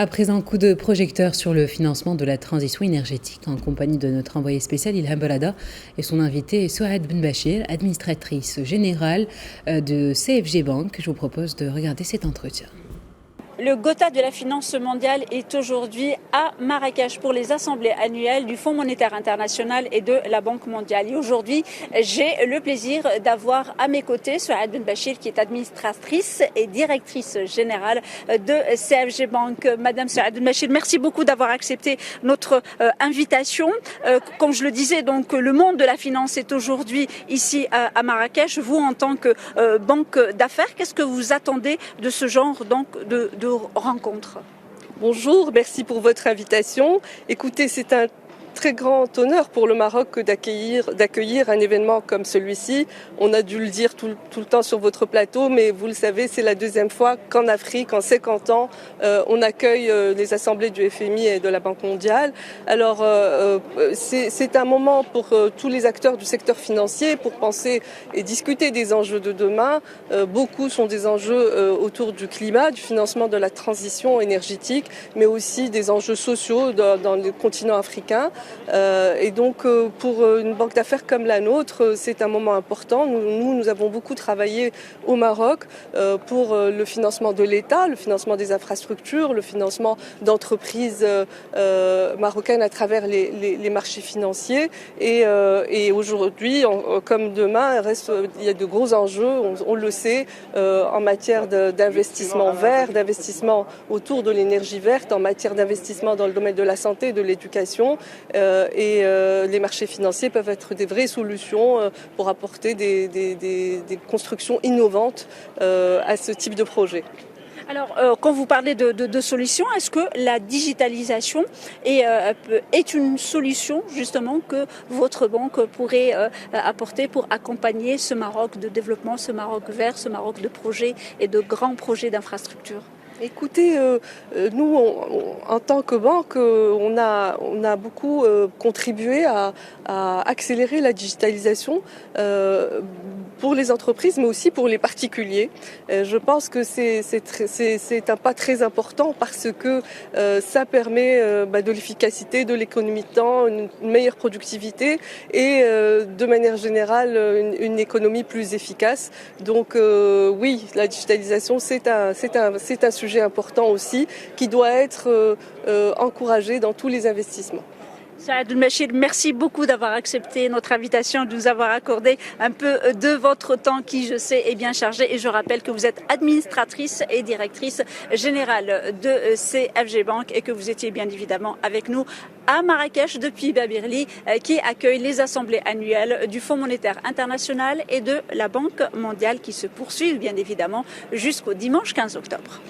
À présent, coup de projecteur sur le financement de la transition énergétique en compagnie de notre envoyé spécial Ilham Balada et son invité Souad Benbachir, administratrice générale de CFG Bank. Je vous propose de regarder cet entretien. Le Gotha de la finance mondiale est aujourd'hui à Marrakech pour les assemblées annuelles du Fonds monétaire international et de la Banque mondiale. Et aujourd'hui, j'ai le plaisir d'avoir à mes côtés Souad Benbachir, qui est administratrice et directrice générale de CFG Bank. Madame Souad Benbachir, merci beaucoup d'avoir accepté notre invitation. Comme je le disais, donc le monde de la finance est aujourd'hui ici à Marrakech. Vous, en tant que banque d'affaires, qu'est-ce que vous attendez de ce genre donc de rencontre? Bonjour, merci pour votre invitation. Écoutez, c'est un très grand honneur pour le Maroc d'accueillir un événement comme celui-ci. On a dû le dire tout le temps sur votre plateau, mais vous le savez, c'est la deuxième fois qu'en Afrique, en 50 ans, on accueille les assemblées du FMI et de la Banque mondiale. Alors, c'est un moment pour tous les acteurs du secteur financier pour penser et discuter des enjeux de demain. Beaucoup sont des enjeux autour du climat, du financement de la transition énergétique, mais aussi des enjeux sociaux dans le continent africain. Et donc pour une banque d'affaires comme la nôtre, c'est un moment important. Nous avons beaucoup travaillé au Maroc pour le financement de l'État, le financement des infrastructures, le financement d'entreprises marocaines à travers les marchés financiers. Et aujourd'hui, comme demain, il y a de gros enjeux, on le sait, en matière d'investissement vert, d'investissement autour de l'énergie verte, en matière d'investissement dans le domaine de la santé et de l'éducation. Les marchés financiers peuvent être des vraies solutions pour apporter des constructions innovantes à ce type de projet. Alors, quand vous parlez de solutions, est-ce que la digitalisation est une solution justement que votre banque pourrait apporter pour accompagner ce Maroc de développement, ce Maroc vert, ce Maroc de projets et de grands projets d'infrastructures? Écoutez, nous, en tant que banque, on a beaucoup contribué à accélérer la digitalisation pour les entreprises, mais aussi pour les particuliers. Je pense que c'est un pas très important parce que ça permet de l'efficacité, de l'économie de temps, une meilleure productivité et de manière générale une économie plus efficace. Donc oui, la digitalisation c'est un sujet important aussi qui doit être encouragé dans tous les investissements. Souad Benbachir, merci beaucoup d'avoir accepté notre invitation, de nous avoir accordé un peu de votre temps qui, je sais, est bien chargé. Et je rappelle que vous êtes administratrice et directrice générale de CFG Bank et que vous étiez bien évidemment avec nous à Marrakech depuis Babirli, qui accueille les assemblées annuelles du Fonds monétaire international et de la Banque mondiale qui se poursuivent bien évidemment jusqu'au dimanche 15 octobre.